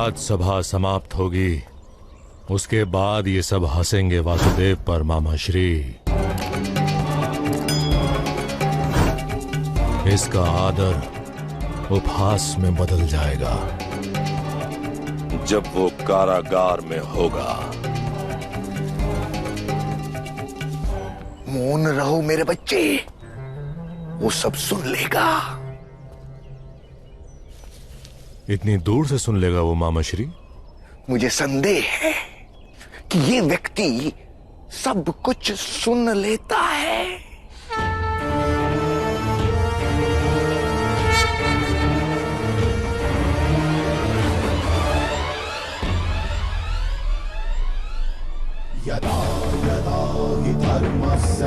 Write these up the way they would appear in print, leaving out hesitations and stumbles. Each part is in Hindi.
बाद सभा समाप्त होगी, उसके बाद ये सब हंसेंगे वासुदेव पर मामा श्री। इसका आदर उपहास में बदल जाएगा जब वो कारागार में होगा। मौन रहो मेरे बच्चे, वो सब सुन लेगा। इतनी दूर से सुन लेगा वो मामा श्री? मुझे संदेह है कि ये व्यक्ति सब कुछ सुन लेता है। यदा यदा हि धर्मस्य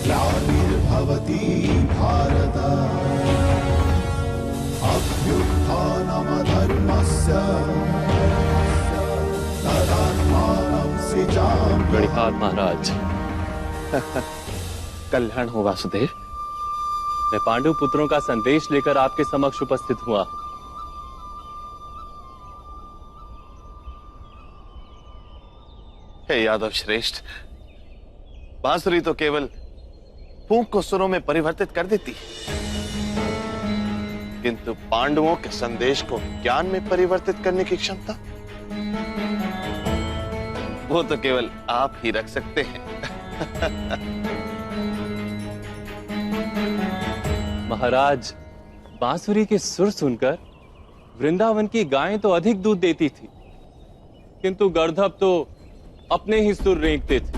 ग्लानिर्भवति भारत अभ्युत्थानमधर्मस्य तदात्मानं सृजाम्यहम्। गणिपाल महाराज, कल्याण हो वासुदेव। मैं पांडु पुत्रों का संदेश लेकर आपके समक्ष उपस्थित हुआ हूं। हे यादव श्रेष्ठ, बांसुरी तो केवल फूंक को सुरों में परिवर्तित कर देती है, किंतु पांडवों के संदेश को ज्ञान में परिवर्तित करने की क्षमता वो तो केवल आप ही रख सकते हैं। महाराज, बांसुरी के सुर सुनकर वृंदावन की गायें तो अधिक दूध देती थी, किंतु गर्दभ तो अपने ही सुर रेंकते थे।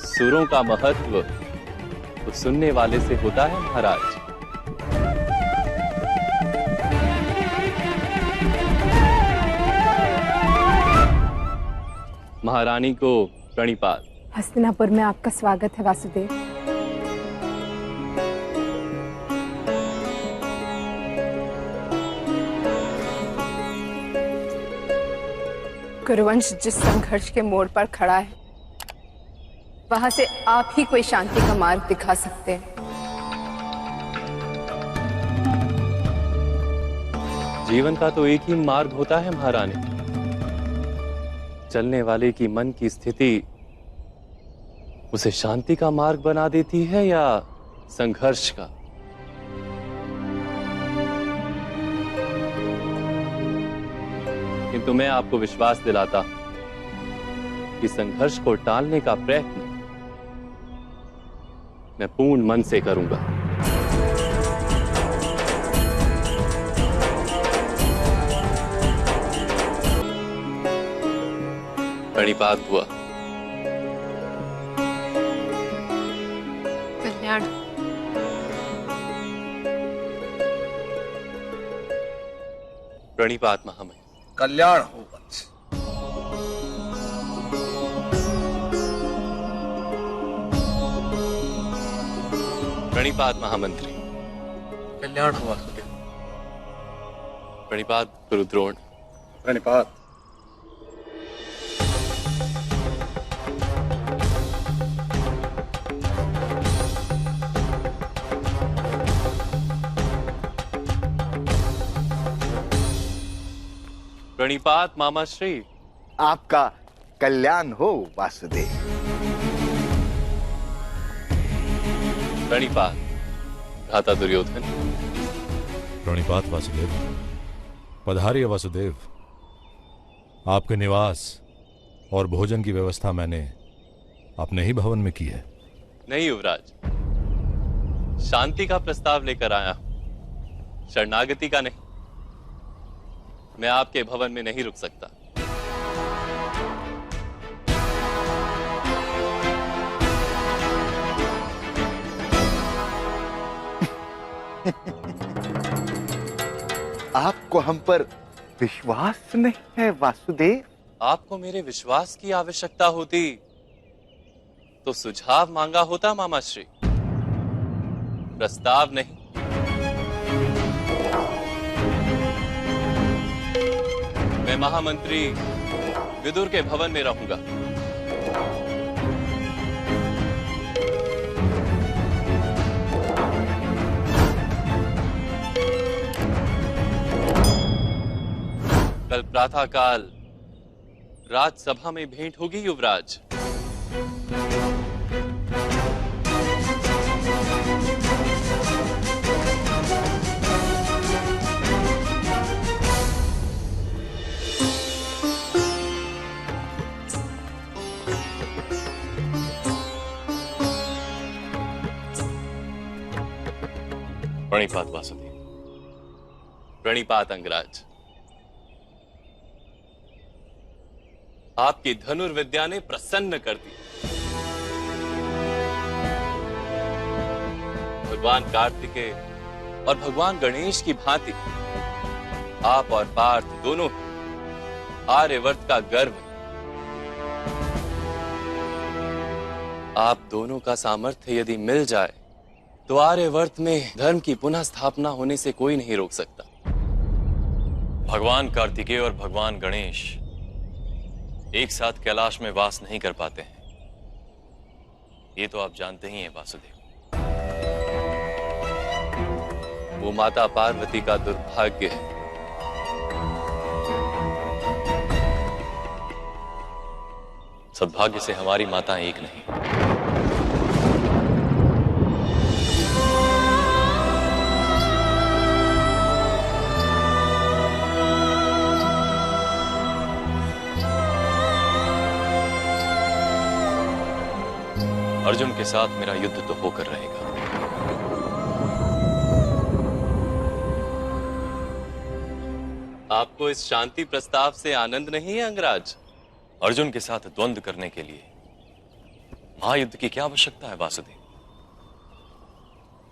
सुरों का महत्व तो सुनने वाले से होता है महाराज। महारानी को प्रणिपात। हस्तिनापुर में आपका स्वागत है वासुदेव। कुरुवंश जिस संघर्ष के मोड़ पर खड़ा है, वहां से आप ही कोई शांति का मार्ग दिखा सकते हैं। जीवन का तो एक ही मार्ग होता है महारानी। चलने वाले की मन की स्थिति उसे शांति का मार्ग बना देती है या संघर्ष का। किंतु मैं आपको विश्वास दिलाता हूं कि संघर्ष को टालने का प्रयत्न मैं पूर्ण मन से करूंगा। प्रणिपात हुआ। कल्याण। प्रणिपात महामहिम। कल्याण हो वत्स। प्रणिपात महामंत्री। कल्याण हो वासुदेव। प्रणिपात गुरुद्रोण। प्रणिपात। प्रणिपात मामाश्री। आपका कल्याण हो वासुदेव। प्रणिपात भ्राता दुर्योधन। प्रणिपात वासुदेव। पधारिए वासुदेव। आपके निवास और भोजन की व्यवस्था मैंने अपने ही भवन में की है। नहीं युवराज, शांति का प्रस्ताव लेकर आया हूं, शरणागति का नहीं। मैं आपके भवन में नहीं रुक सकता। आपको हम पर विश्वास नहीं है वासुदेव? आपको मेरे विश्वास की आवश्यकता होती तो सुझाव मांगा होता मामाश्री, प्रस्ताव नहीं। मैं महामंत्री विदुर के भवन में रहूंगा। कल प्रातःकाल राजसभा में भेंट होगी युवराज। प्रणिपात वासुदेव। प्रणिपात अंगराज। आपकी धनुर्विद्या ने प्रसन्न कर दी। भगवान कार्तिकेय और भगवान गणेश की भांति आप और पार्थ दोनों ही आर्यवर्त का गर्व हैं। आप दोनों का सामर्थ्य यदि मिल जाए तो आर्यवर्त में धर्म की पुनः स्थापना होने से कोई नहीं रोक सकता। भगवान कार्तिकेय और भगवान गणेश एक साथ कैलाश में वास नहीं कर पाते हैं, ये तो आप जानते ही हैं वासुदेव। वो माता पार्वती का दुर्भाग्य है। सद्भाग्य से हमारी माताएं एक नहीं। अर्जुन के साथ मेरा युद्ध तो होकर रहेगा। आपको इस शांति प्रस्ताव से आनंद नहीं है अंगराज? अर्जुन के साथ द्वंद्व करने के लिए महायुद्ध की क्या आवश्यकता है वासुदेव?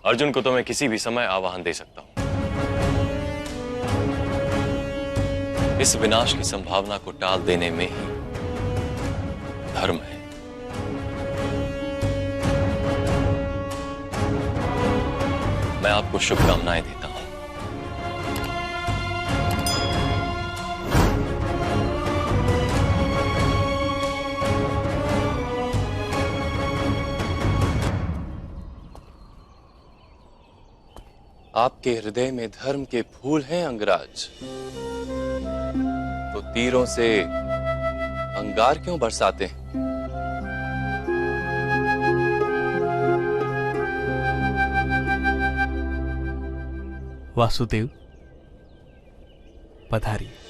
अर्जुन को तो मैं किसी भी समय आवाहन दे सकता हूं। इस विनाश की संभावना को टाल देने में ही धर्म है। मैं आपको शुभकामनाएं देता हूं। आपके हृदय में धर्म के फूल हैं अंगराज, तो तीरों से अंगार क्यों बरसाते हैं? वासुदेव पधारिए।